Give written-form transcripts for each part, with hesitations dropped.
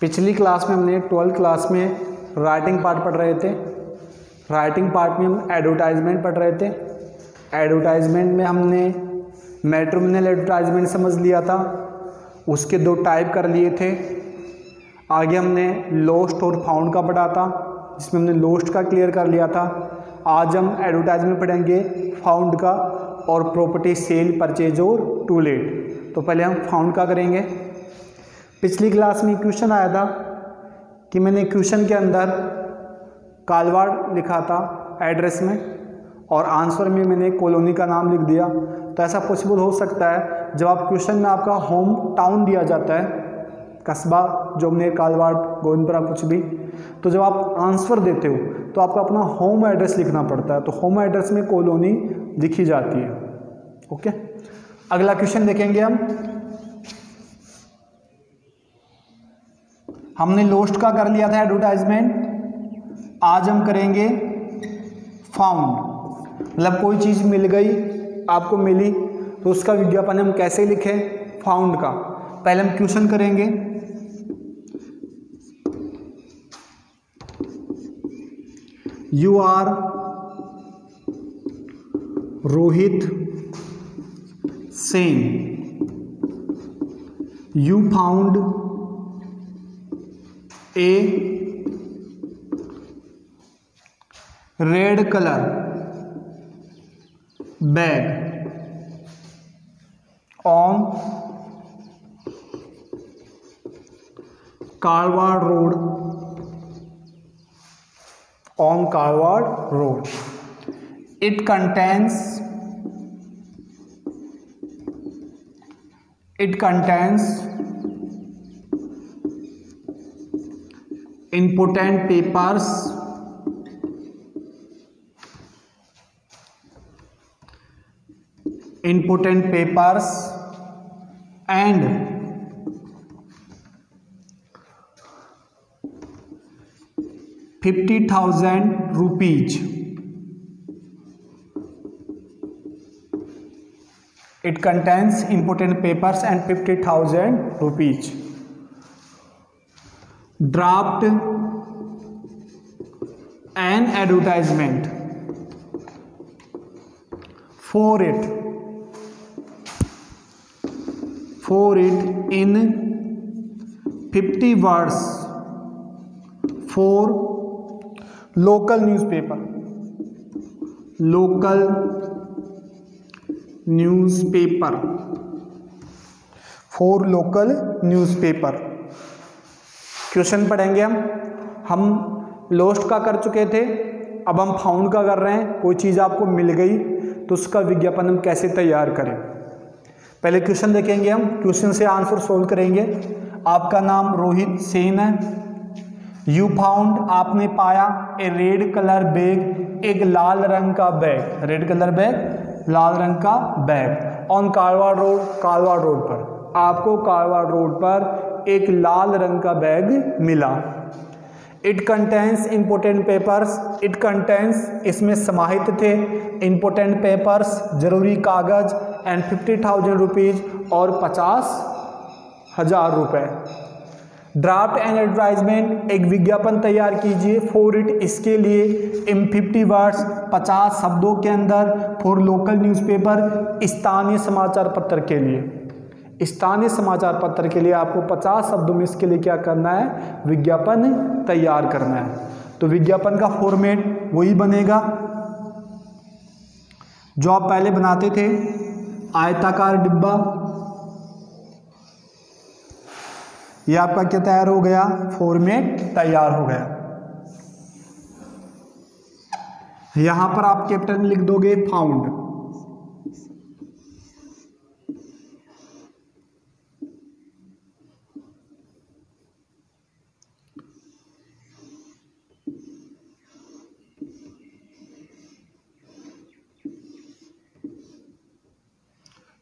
पिछली क्लास में हमने 12th क्लास में राइटिंग पार्ट पढ़ रहे थे। राइटिंग पार्ट में हम एडवर्टाइजमेंट पढ़ रहे थे। एडवर्टाइजमेंट में हमने मैट्रिमोनियल एडवर्टाइजमेंट समझ लिया था, उसके 2 टाइप कर लिए थे। आगे हमने लोस्ट और फाउंड का पढ़ा था, जिसमें हमने लोस्ट का क्लियर कर लिया था। आज हम एडवर्टाइजमेंट पढ़ेंगे फाउंड का और प्रॉपर्टी सेल, परचेज और टू लेट। तो पहले हम फाउंड का करेंगे। पिछली क्लास में क्वेश्चन आया था कि मैंने क्वेश्चन के अंदर कालवाड़ लिखा था एड्रेस में और आंसर में मैंने कॉलोनी का नाम लिख दिया। तो ऐसा पॉसिबल हो सकता है जब आप क्वेश्चन में आपका होम टाउन दिया जाता है, कस्बा, जोमनेर, कालवाड़, गोविंदपुरा, कुछ भी, तो जब आप आंसर देते हो तो आपको अपना होम एड्रेस लिखना पड़ता है। तो होम एड्रेस में कॉलोनी लिखी जाती है। ओके, अगला क्वेश्चन देखेंगे हमने लोस्ट का कर लिया था एडवर्टाइजमेंट। आज हम करेंगे फाउंड। मतलब कोई चीज़ मिल गई, आपको मिली, तो उसका विज्ञापन हम कैसे लिखें, फाउंड का। पहले हम क्वेश्चन करेंगे। You are Rohit Sen, you found a red colour bag on Karwar road, on Karwar Road. It contains important papers and 50,000 rupees. It contains important papers and 50,000 rupees. Draft an advertisement for it in 50 words for local newspaper for local newspaper। Question पढ़ेंगे हम lost का कर चुके थे, अब हम found का कर रहे हैं। कोई चीज़ आपको मिल गई तो उसका विज्ञापन हम कैसे तैयार करें। पहले क्वेश्चन देखेंगे हम, क्वेश्चन से आंसर सोल्व करेंगे। आपका नाम रोहित सेन है। यू फाउंड, आपने पाया, ए रेड कलर बैग, एक लाल रंग का बैग, रेड कलर बैग, लाल रंग का bag, on Karwar road, Karwad road पर आपको कारवाड़ रोड पर एक लाल रंग का बैग मिला। It contains important papers, it contains, इसमें समाहित थे, इंपोर्टेंट पेपर्स, जरूरी कागज, एंड 50,000 रुपीज, और 50,000 रुपये। ड्राफ्ट एंड एडवर्टाइजमेंट, एक विज्ञापन तैयार कीजिए, फॉर इट, इसके लिए, इन 50 वर्ड्स, 50 शब्दों के अंदर, फॉर लोकल न्यूज़पेपर, स्थानीय समाचार पत्र के लिए। स्थानीय समाचार पत्र के लिए आपको 50 शब्दों में इसके लिए क्या करना है, विज्ञापन तैयार करना है। तो विज्ञापन का फॉर्मेट वही बनेगा जो आप पहले बनाते थे, आयताकार डिब्बा। ये आपका क्या तैयार हो गया, फॉर्मेट तैयार हो गया। यहां पर आप कैपिटल में लिख दोगे फाउंड।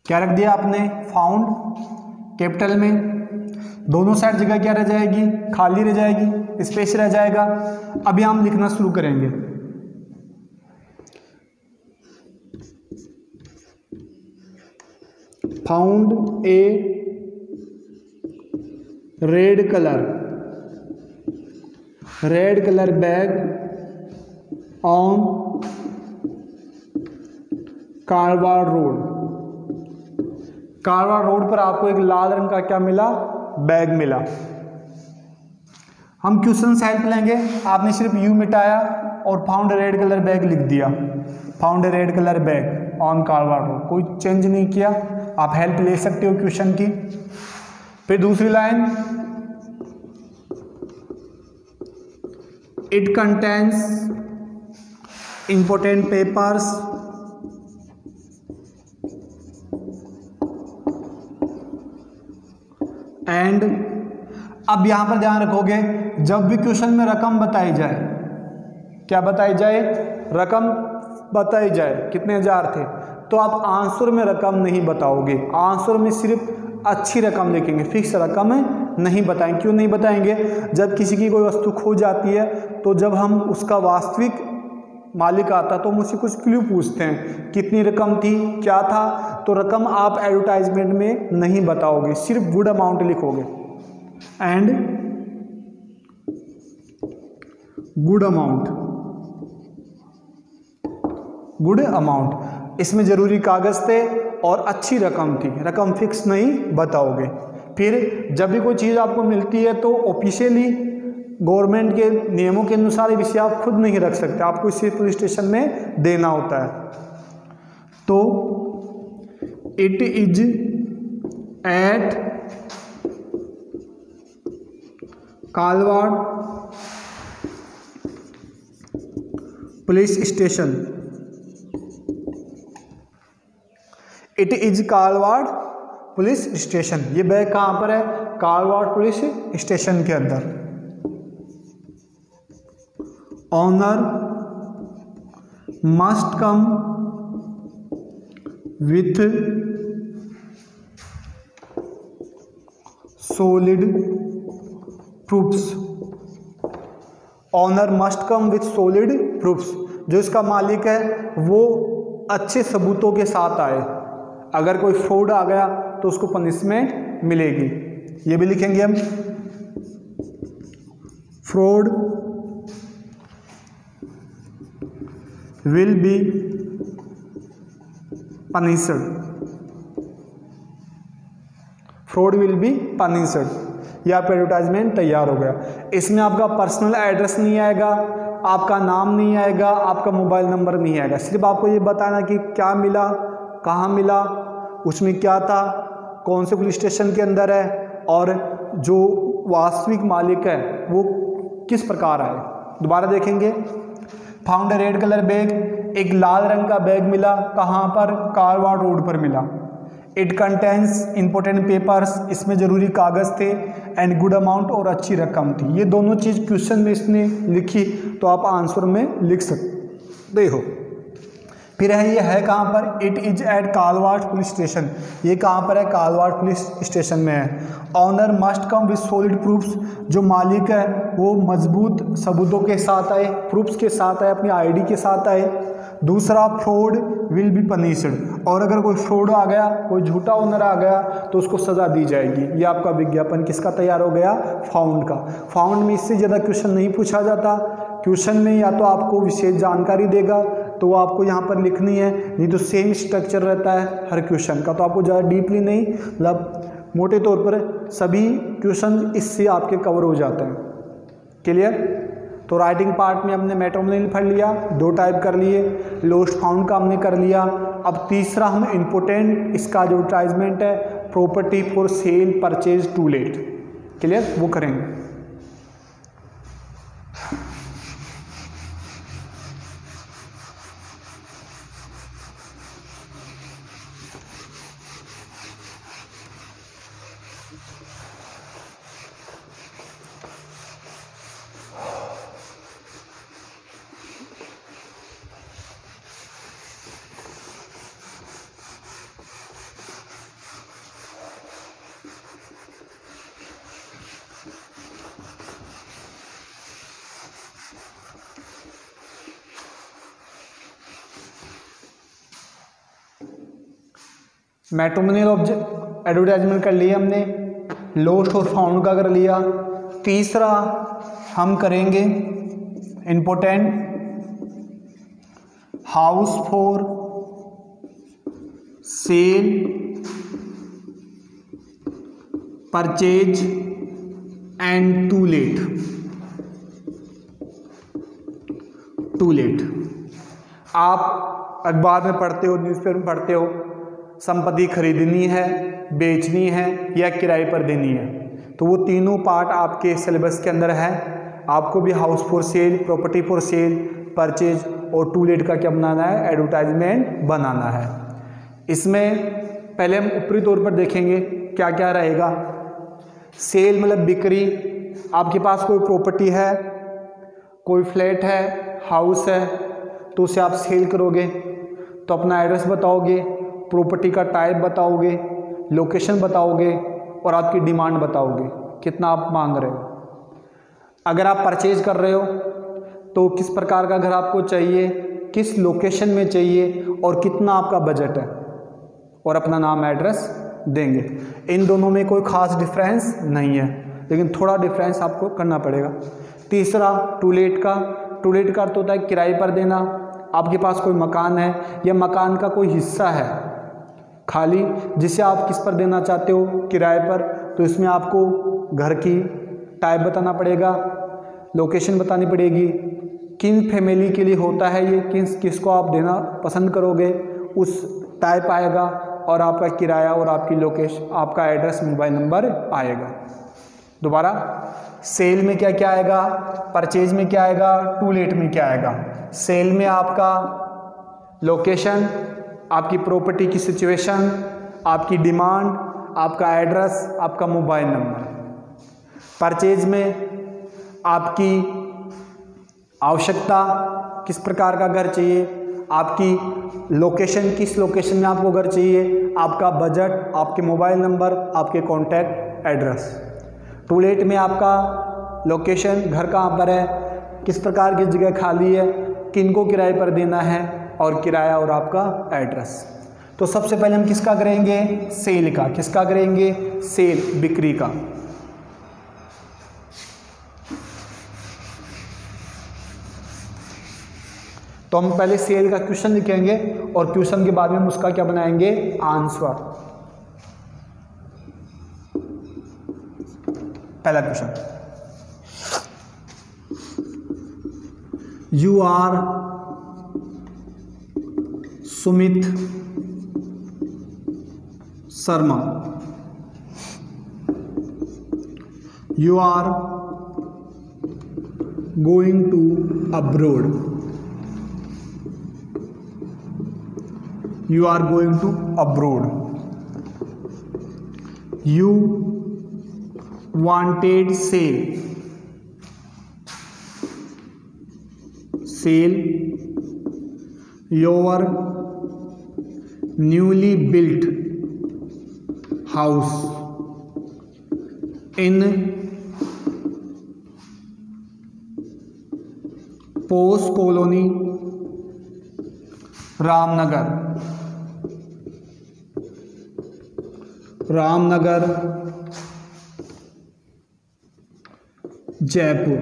क्या रख दिया आपने, फाउंड कैपिटल में। दोनों साइड जगह क्या रह जाएगी, खाली रह जाएगी, स्पेस रह जाएगा। अभी हम लिखना शुरू करेंगे। Found a red colour red colour bag on Karwar road. Karwar road पर आपको एक लाल रंग का क्या मिला, बैग मिला। हम क्वेश्चन हेल्प लेंगे, आपने सिर्फ यू मिटाया और फाउंड रेड कलर बैग लिख दिया, found red colour bag on Karwar road, कोई चेंज नहीं किया। आप हेल्प ले सकते हो क्वेश्चन की। फिर दूसरी line, it contains important papers and, अब यहां पर ध्यान रखोगे जब भी क्वेश्चन में रकम बताई जाए, क्या बताई जाए, रकम बताई जाए, कितने हजार थे, तो आप आंसर में रकम नहीं बताओगे, आंसर में सिर्फ अच्छी रकम लिखेंगे, फिक्स रकम नहीं बताएंगे। क्यों नहीं बताएंगे, जब किसी की कोई वस्तु खो जाती है तो जब हम उसका वास्तविक मालिक आता तो हम उससे कुछ क्लू पूछते हैं, कितनी रकम थी, क्या था, तो रकम आप एडवर्टाइजमेंट में नहीं बताओगे, सिर्फ गुड अमाउंट लिखोगे and good amount, good amount, इसमें जरूरी कागज थे और अच्छी रकम थी, रकम फिक्स नहीं बताओगे। फिर जब भी कोई चीज़ आपको मिलती है तो ऑफिशियली गवर्नमेंट के नियमों के अनुसार ये विषय आप खुद नहीं रख सकते, आपको इसे पुलिस स्टेशन में देना होता है। तो it is at Kalwad police station, it is Kalwad police station, ये बैग कहाँ पर है, कालवाड़ पुलिस स्टेशन के अंदर। Owner must come with solid proofs, owner must come with solid proofs, जो इसका मालिक है वो अच्छे सबूतों के साथ आए, अगर कोई फ्रॉड आ गया तो उसको पनिशमेंट मिलेगी, ये भी लिखेंगे हम, fraud will be पनिशड, fraud will be पनिशड, ये आपका एडवर्टाइजमेंट तैयार हो गया। इसमें आपका पर्सनल एड्रेस नहीं आएगा, आपका नाम नहीं आएगा, आपका मोबाइल नंबर नहीं आएगा, सिर्फ आपको ये बताना कि क्या मिला, कहाँ मिला, उसमें क्या था, कौन से पुलिस स्टेशन के अंदर है और जो वास्तविक मालिक है वो किस प्रकार आए। दोबारा देखेंगे, फाउंड रेड कलर बैग, एक लाल रंग का बैग मिला, कहाँ पर, कारवार रोड पर मिला। इट कंटेन्स इंपॉर्टेंट पेपर्स, इसमें जरूरी कागज थे, एंड गुड अमाउंट, और अच्छी रकम थी। ये दोनों चीज़ क्वेश्चन में इसने लिखी तो आप आंसर में लिख सकते हो। फिर है ये है कहाँ पर, it is at Kalwad police station, ये कहाँ पर है, कालवाड़ पुलिस स्टेशन में है। Owner must come with solid proofs, जो मालिक है वो मजबूत सबूतों के साथ आए, प्रूफ्स के साथ आए, अपनी आईडी के साथ आए। दूसरा, फ्रॉड विल बी पनिशड, और अगर कोई फ्रॉड आ गया, कोई झूठा ओनर आ गया तो उसको सज़ा दी जाएगी। ये आपका विज्ञापन किसका तैयार हो गया, फाउंड का। फाउंड में इससे ज़्यादा क्वेश्चन नहीं पूछा जाता, क्वेश्चन में या तो आपको विशेष जानकारी देगा तो वो आपको यहाँ पर लिखनी है, नहीं तो सेम स्ट्रक्चर रहता है हर क्वेश्चन का, तो आपको ज़्यादा डीपली नहीं, मतलब मोटे तौर पर सभी क्वेश्चन इससे आपके कवर हो जाते हैं। क्लियर। तो राइटिंग पार्ट में हमने मेट्रोनिमल पढ़ लिया, 2 टाइप कर लिए, लोस्ट फाउंड का हमने कर लिया। अब तीसरा हम इम्पोर्टेंट इसका जो एडवर्टाइजमेंट है, property for sale purchase to let, clear, वो करेंगे। मैट्रिमोनियल ऑब्जेक्ट एडवर्टाइजमेंट कर लिया हमने, लोस्ट और फाउंड का कर लिया। तीसरा हम करेंगे important, house for sale, purchase and to let. आप अखबार में पढ़ते हो, न्यूज़पेपर में पढ़ते हो, संपत्ति खरीदनी है, बेचनी है या किराए पर देनी है, तो वो तीनों पार्ट आपके सिलेबस के अंदर है। आपको भी house for sale, property for sale, purchase और टू लेट का क्या बनाना है, एडवर्टाइजमेंट बनाना है। इसमें पहले हम ऊपरी तौर पर देखेंगे क्या क्या रहेगा। सेल मतलब बिक्री, आपके पास कोई प्रॉपर्टी है, कोई फ्लैट है, हाउस है, तो उसे आप सेल करोगे तो अपना एड्रेस बताओगे, प्रॉपर्टी का टाइप बताओगे, लोकेशन बताओगे और आपकी डिमांड बताओगे, कितना आप मांग रहे हो। अगर आप परचेज कर रहे हो तो किस प्रकार का घर आपको चाहिए, किस लोकेशन में चाहिए और कितना आपका बजट है, और अपना नाम एड्रेस देंगे। इन दोनों में कोई ख़ास डिफरेंस नहीं है, लेकिन थोड़ा डिफरेंस आपको करना पड़ेगा। तीसरा टू लेट का अर्थ होता है किराए पर देना। आपके पास कोई मकान है या मकान का कोई हिस्सा है खाली, जिसे आप किस पर देना चाहते हो, किराए पर, तो इसमें आपको घर की टाइप बताना पड़ेगा, लोकेशन बतानी पड़ेगी, किन फैमिली के लिए होता है ये, किसको आप देना पसंद करोगे, उस टाइप आएगा, और आपका किराया और आपकी लोकेशन, आपका एड्रेस, मोबाइल नंबर आएगा। दोबारा, सेल में क्या क्या आएगा, परचेज में क्या आएगा, टू लेट में क्या आएगा। सेल में आपका लोकेशन, आपकी प्रॉपर्टी की सिचुएशन, आपकी डिमांड, आपका एड्रेस, आपका मोबाइल नंबर। परचेज में आपकी आवश्यकता, किस प्रकार का घर चाहिए, आपकी लोकेशन, किस लोकेशन में आपको घर चाहिए, आपका बजट, आपके मोबाइल नंबर, आपके कॉन्टैक्ट एड्रेस। टू लेट में आपका लोकेशन, घर कहाँ पर है, किस प्रकार की जगह खाली है, किनको किराए पर देना है, और किराया और आपका एड्रेस। तो सबसे पहले हम किसका करेंगे, सेल का। किसका करेंगे, सेल, बिक्री का। तो हम पहले सेल का क्वेश्चन लिखेंगे और क्वेश्चन के बाद में हम उसका क्या बनाएंगे, आंसर। पहला question, you are Sumit Sharma, you are going to abroad, you are going to abroad, you wanted sell your newly built house in post colony Ramnagar Jaipur.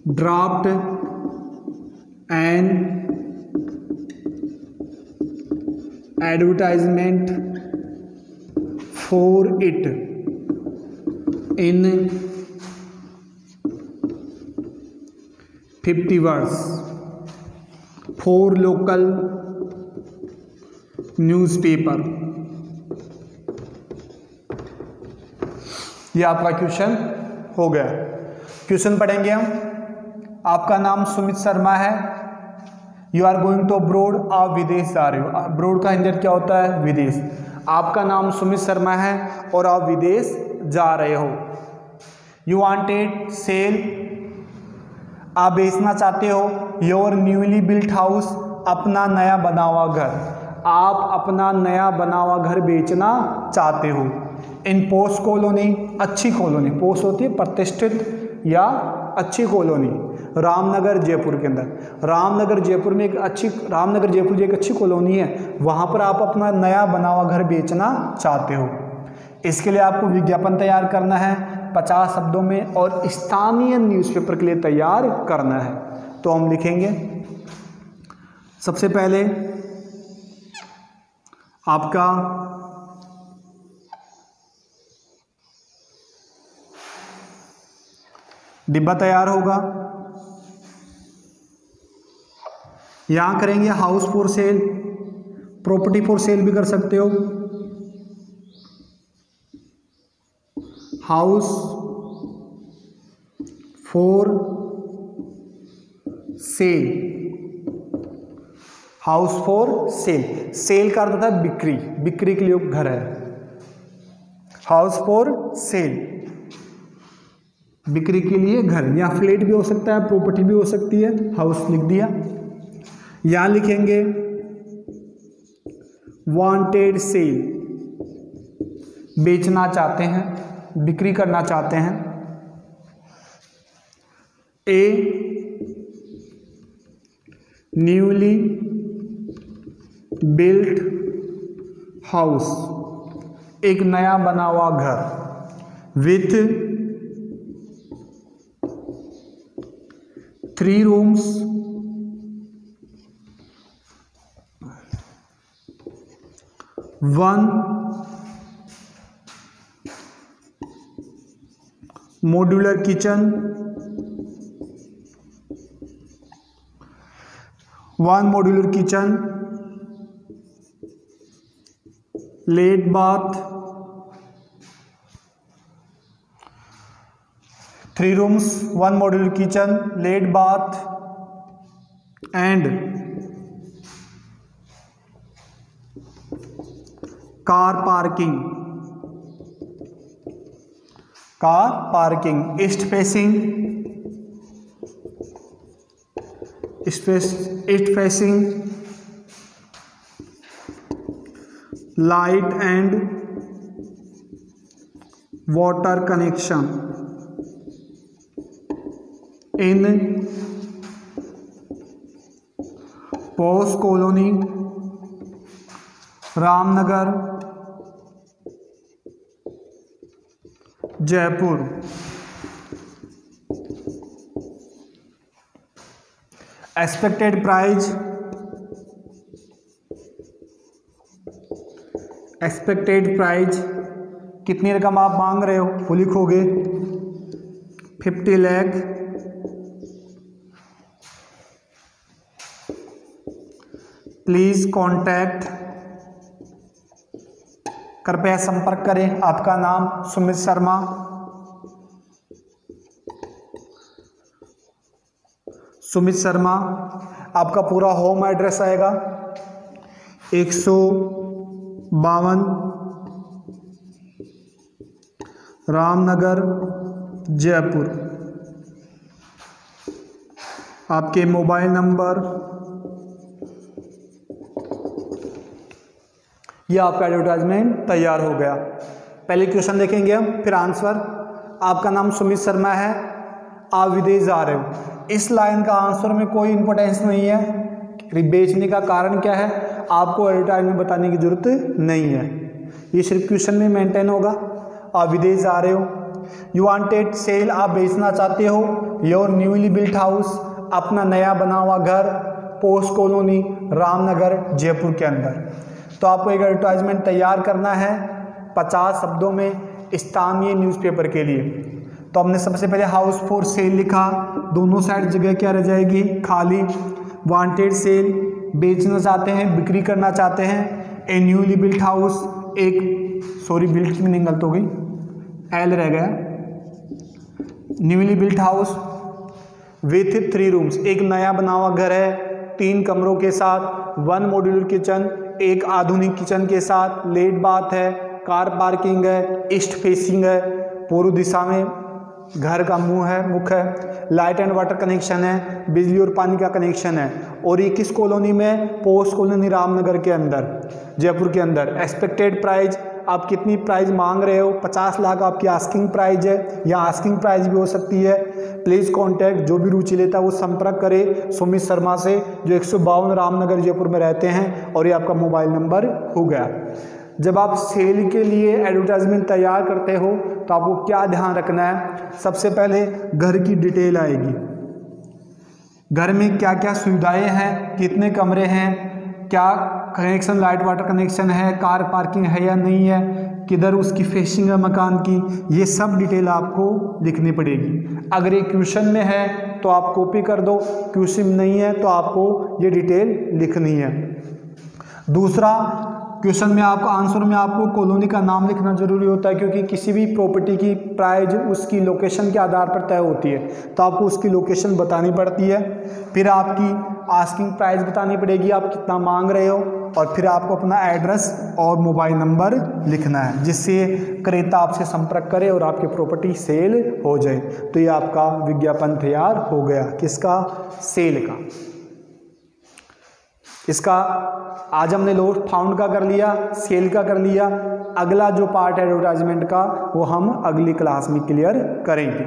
Draft an advertisement for it in 50 words for local newspaper. ये आपका question हो गया। Question पढ़ेंगे हम। आपका नाम सुमित शर्मा है, you are going to abroad, आप विदेश जा रहे हो। अब्रोड का हिंदी क्या होता है, विदेश। आपका नाम सुमित शर्मा है और आप विदेश जा रहे हो। यू वांटेड सेल, आप बेचना चाहते हो। योर न्यूली बिल्ट हाउस, अपना नया बना हुआ घर। आप अपना नया बना हुआ घर बेचना चाहते हो। इन पोस्ट कॉलोनी, अच्छी कॉलोनी, पोस्ट होती है प्रतिष्ठित या अच्छी कॉलोनी, रामनगर जयपुर के अंदर। रामनगर जयपुर में रामनगर जयपुर जो एक अच्छी कॉलोनी है, वहाँ पर आप अपना नया बना हुआ घर बेचना चाहते हो। इसके लिए आपको विज्ञापन तैयार करना है 50 शब्दों में और स्थानीय न्यूज़पेपर के लिए तैयार करना है। तो हम लिखेंगे सबसे पहले आपका डिब्बा तैयार होगा। यहां करेंगे house for sale, property for sale भी कर सकते हो। House for sale, house for sale, sale का अर्थ होता है बिक्री, बिक्री के लिए घर है। हाउस फॉर सेल, बिक्री के लिए घर, या फ्लैट भी हो सकता है, प्रॉपर्टी भी हो सकती है। हाउस लिख दिया। यहां लिखेंगे वांटेड सेल, बेचना चाहते हैं, बिक्री करना चाहते हैं। ए न्यूली बिल्ट हाउस, एक नया बना हुआ घर with 3 rooms, 1 modular kitchen, 1 modular kitchen, let bath, 3 rooms, 1 modular kitchen, let bath and car parking, car parking, east facing, light and water connection in post colony Ramnagar Jaipur. Expected price, expected price कितनी रकम आप मांग रहे हो वो लिखोगे 50 lakh. Please contact, कृपया संपर्क करें। आपका नाम सुमित शर्मा, सुमित शर्मा। आपका पूरा होम एड्रेस आएगा 152 रामनगर जयपुर। आपके मोबाइल नंबर, यह आपका एडवर्टाइजमेंट तैयार हो गया। पहले क्वेश्चन देखेंगे हम, फिर आंसर। आपका नाम सुमित शर्मा है, आप विदेश जा रहे हो। इस लाइन का आंसर में कोई इंपॉर्टेंस नहीं है। बेचने का कारण क्या है आपको एडवर्टाइजमेंट बताने की जरूरत नहीं है, ये सिर्फ क्वेश्चन में मेंटेन होगा। आप विदेश जा रहे हो। यू वांटेड सेल, आप बेचना चाहते हो। योर न्यूली बिल्ट हाउस, अपना नया बना हुआ घर, पोस्ट कॉलोनी रामनगर जयपुर के अंदर। तो आपको एक एडवर्टाइजमेंट तैयार करना है 50 शब्दों में स्थानीय न्यूज़पेपर के लिए। तो हमने सबसे पहले हाउस फॉर सेल लिखा, दोनों साइड जगह क्या रह जाएगी खाली। वांटेड सेल, बेचना चाहते हैं, बिक्री करना चाहते हैं। ए न्यूली बिल्ट हाउस, एक सॉरी बिल्ट की मीनिंग गलत हो गई, एल रह गया। Newly built house with 3 rooms, एक नया बना हुआ घर है 3 कमरों के साथ। 1 मॉड्यूलर किचन, एक आधुनिक किचन के साथ। लेट बाथ है, कार पार्किंग है, ईस्ट फेसिंग है, पूर्व दिशा में घर का मुंह है, मुख है। लाइट एंड वाटर कनेक्शन है, बिजली और पानी का कनेक्शन है। और ये किस कॉलोनी में, पोस्ट कॉलोनी रामनगर के अंदर जयपुर के अंदर। एक्सपेक्टेड प्राइस, आप कितनी प्राइस मांग रहे हो, 50 लाख आपकी आस्किंग प्राइस है, या आस्किंग प्राइस भी हो सकती है। प्लीज़ कॉन्टैक्ट, जो भी रुचि लेता है वो संपर्क करे सुमित शर्मा से, जो 152 रामनगर जयपुर में रहते हैं, और ये आपका मोबाइल नंबर हो गया। जब आप सेल के लिए एडवर्टाइजमेंट तैयार करते हो तो आपको क्या ध्यान रखना है? सबसे पहले घर की डिटेल आएगी, घर में क्या क्या सुविधाएं हैं, कितने कमरे हैं, क्या कनेक्शन, लाइट वाटर कनेक्शन है, कार पार्किंग है या नहीं है, किधर उसकी फेसिंग है मकान की, ये सब डिटेल आपको लिखनी पड़ेगी। अगर ये क्वेश्चन में है तो आप कॉपी कर दो, क्वेश्चन नहीं है तो आपको ये डिटेल लिखनी है। दूसरा, क्वेश्चन में आपको आंसर में आपको कॉलोनी का नाम लिखना जरूरी होता है, क्योंकि किसी भी प्रॉपर्टी की प्राइस उसकी लोकेशन के आधार पर तय होती है, तो आपको उसकी लोकेशन बतानी पड़ती है। फिर आपकी आस्किंग प्राइस बतानी पड़ेगी, आप कितना मांग रहे हो, और फिर आपको अपना एड्रेस और मोबाइल नंबर लिखना है, जिससे क्रेता आपसे संपर्क करे और आपकी प्रॉपर्टी सेल हो जाए। तो ये आपका विज्ञापन तैयार हो गया, किसका? सेल का। इसका आज हमने लोस्ट फाउंड का कर लिया, सेल का कर लिया। अगला जो पार्ट है एडवर्टाइजमेंट का वो हम अगली क्लास में क्लियर करेंगे।